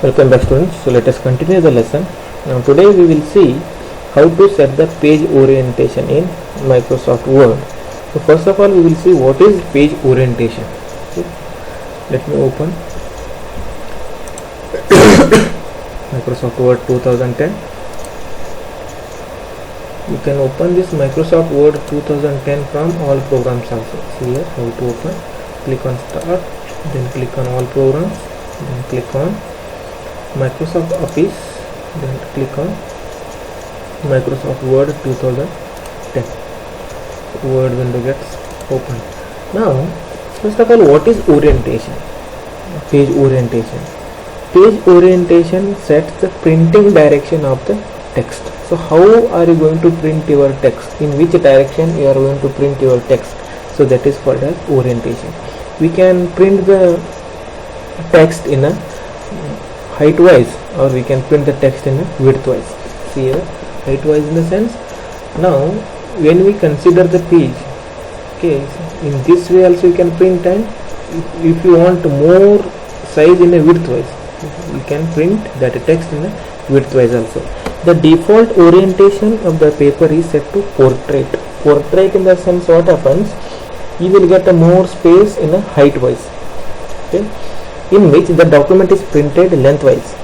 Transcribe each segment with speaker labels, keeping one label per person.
Speaker 1: Welcome back students. So let us continue the lesson. Now today we will see how to set the page orientation in Microsoft Word. So first of all we will see what is page orientation. Okay. Let me open Microsoft Word 2010. You can open this Microsoft Word 2010 from all programs also. See here how to open. Click on start, then click on all programs, then click on Microsoft Office, then click on Microsoft Word 2010. Word window gets opened. Now first of all, what is orientation? Page orientation. Page orientation sets the printing direction of the text. So how are you going to print your text? In which direction you are going to print your text? So that is called as orientation. We can print the text in a height wise, or we can print the text in a width wise. See here, height wise in the sense. Now when we consider the page, okay, in this way also you can print, and if you want more size in a width wise, you can print that text in a width wise also. The default orientation of the paper is set to portrait. Portrait in the sense, what happens, you will get a more space in a height wise, okay, in which the document is printed lengthwise.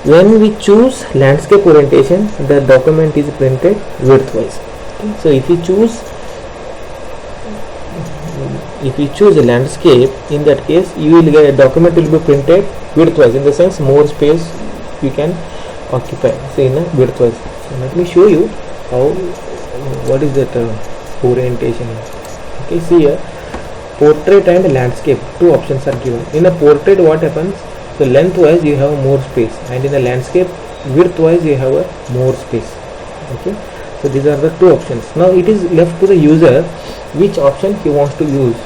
Speaker 1: When we choose landscape orientation, the document is printed widthwise. Okay. So if you choose a landscape, in that case you will get a document will be printed widthwise, in the sense more space you can occupy, say in a widthwise. So let me show you how, what is that orientation. Okay, see here, portrait and landscape, two options are given. In a portrait, what happens, so lengthwise you have more space, and in a landscape widthwise you have a more space. Okay, so these are the two options. Now it is left to the user which option he wants to use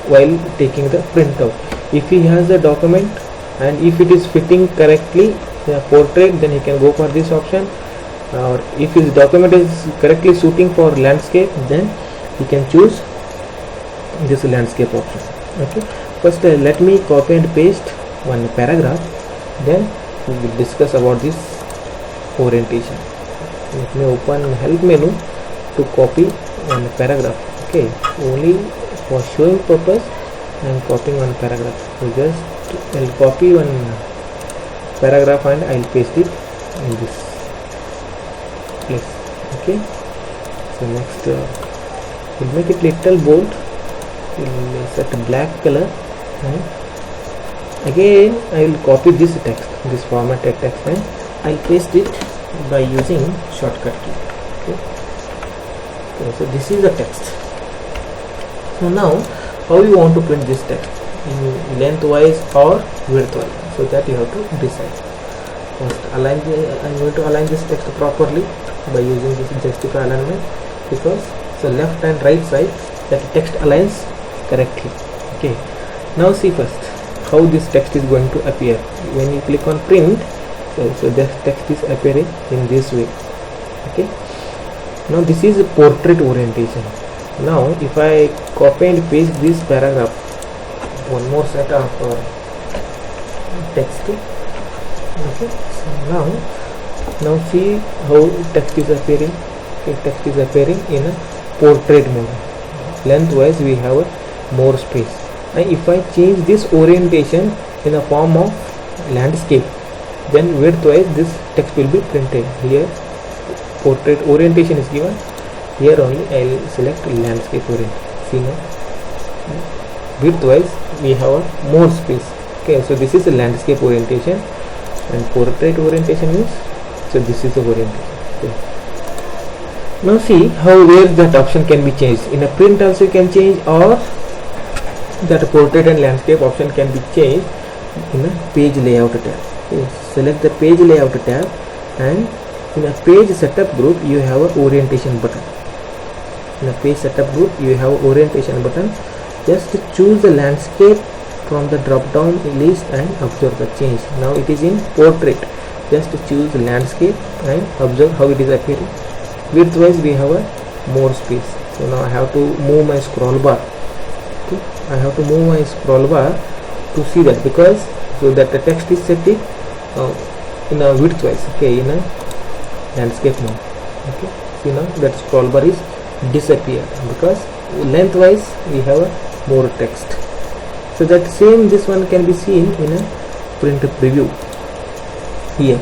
Speaker 1: while taking the printout. If he has a document and if it is fitting correctly the portrait, then he can go for this option, or if his document is correctly suiting for landscape, then he can choose this landscape option. Okay, first let me copy and paste one paragraph, then we will discuss about this orientation. Let me open help menu to copy one paragraph. Okay, only for showing purpose I am copying one paragraph. So just I'll copy one paragraph and I'll paste it in this place. Okay, so next we'll make it little bold. We'll set a black color, and again I will copy this text, this formatted text, and I'll paste it by using shortcut key. Okay, so this is the text. So now how you want to print this text, in lengthwise or widthwise, so that you have to decide. First I'm going to align this text properly by using this justify alignment, because so left and right side that text aligns correctly. Okay, now see first how this text is going to appear. When you click on print, so this text is appearing in this way. Okay, now this is a portrait orientation. Now if I copy and paste this paragraph, one more set of text. Okay, so now see how text is appearing. Okay, text is appearing in a portrait mode. Lengthwise we have a more space, and if I change this orientation in the form of landscape, then widthwise this text will be printed. Here portrait orientation is given, here only I will select landscape orientation. See now widthwise we have a more space. Okay, so this is a landscape orientation, and portrait orientation is, so this is the orientation. Okay. Now see how where that option can be changed. In a print also you can change, or that portrait and landscape option can be changed in a page layout tab. Okay, select the page layout tab, and in a page setup group you have a orientation button. In a page setup group you have orientation button. Just choose the landscape from the drop down list and observe the change. Now it is in portrait. Just choose the landscape and observe how it is appearing. Widthwise we have a more space. So now I have to move my scroll bar. Okay, I have to move my scroll bar to see that, because so that the text is set in in a width wise, okay, in a landscape mode. Okay, see now that scroll bar is disappeared because lengthwise we have a more text. So that same this one can be seen in a print preview here.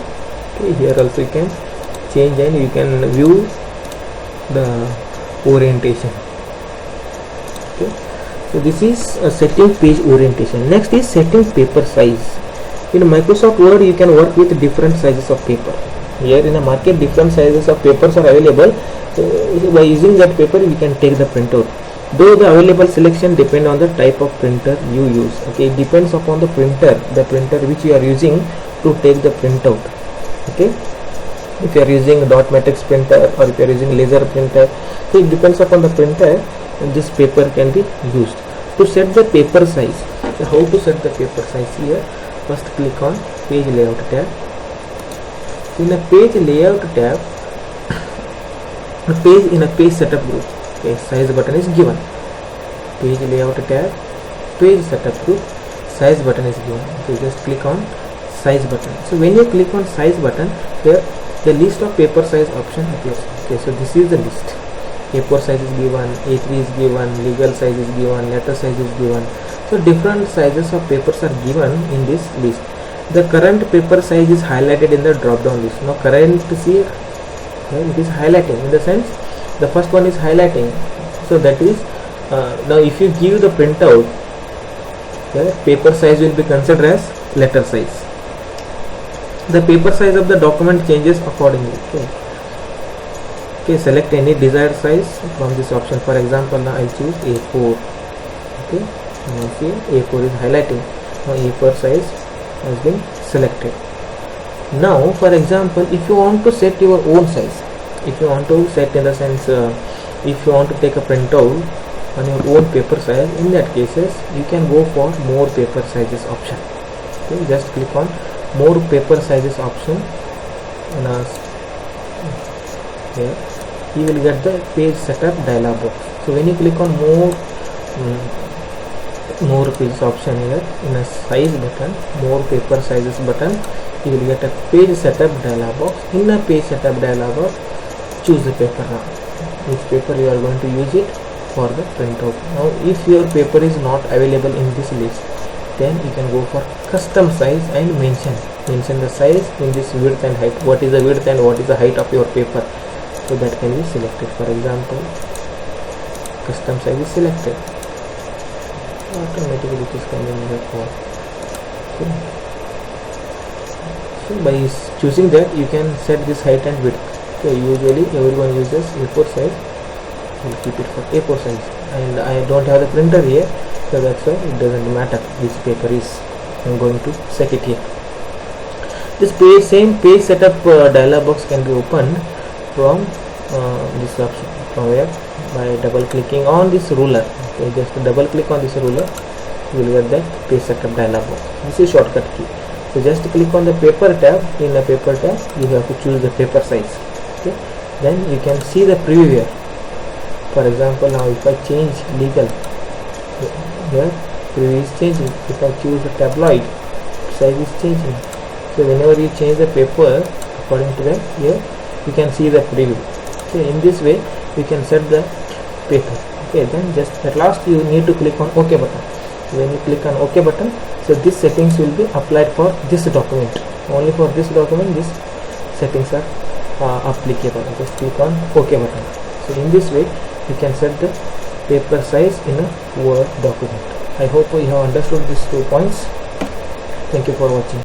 Speaker 1: Okay, here also you can change and you can view the orientation. Okay, so this is setting page orientation. Next is setting paper size. In Microsoft Word you can work with different sizes of paper. Here in the market different sizes of papers are available. So by using that paper we can take the printout. Though the available selection depend on the type of printer you use. Okay, it depends upon the printer which you are using to take the printout. Okay, if you are using a dot matrix printer or if you are using laser printer, so it depends upon the printer and this paper can be used. To set the paper size, so how to set the paper size? Here first click on page layout tab. In a page layout tab, in a page setup group, okay, size button is given. Page layout tab, page setup group, size button is given. So just click on size button. So when you click on size button, there the list of paper size option appears. Okay, so this is the list. A4 size is given, A3 is given, legal size is given, letter size is given. So different sizes of papers are given in this list. The current paper size is highlighted in the drop down list. Now current see it is highlighting, in the sense the first one is highlighting. So that is now if you give the printout, paper size will be considered as letter size. The paper size of the document changes accordingly. Okay, select any desired size from this option. For example, now I'll choose A4. Okay, now see A4 is highlighting. Now A4 size has been selected. Now for example, if you want to set your own size, if you want to set in the sense if you want to take a printout on your own paper size, in that cases you can go for more paper sizes option. Okay, just click on more paper sizes option and here you will get the page setup dialog box. So when you click on more pages option here in a size button, more paper sizes button, you will get a page setup dialog box. In a page setup dialog box, choose the paper now, which paper you are going to use it for the printout. Now if your paper is not available in this list, then you can go for custom size and mention the size in this width and height. What is the width and what is the height of your paper? So that can be selected. For example, custom size is selected. Automatically it is coming in the form. Okay. So by choosing that, you can set this height and width. Okay, usually everyone uses A4 size. We'll keep it for A4 size, and I don't have the printer here, so that's why it doesn't matter which paper is. I'm going to set it here. This same page setup dialog box can be opened from this option, from where? By double clicking on this ruler. Okay, just double click on this ruler, you will get that page setup dialog box. This is shortcut key. So just click on the paper tab. In the paper tab, you have to choose the paper size. Okay, then you can see the preview here. For example, now if I change legal, here preview is changing. If I choose the tabloid, size is changing. So whenever you change the paper according to that, here you can see the preview. Okay, in this way you can set the paper. Okay, then just at last you need to click on OK button. When you click on OK button, so these settings will be applied for this document. Only for this document these settings are applicable. Just click on OK button. So in this way you can set the paper size in a Word document. I hope you have understood these 2 points. Thank you for watching.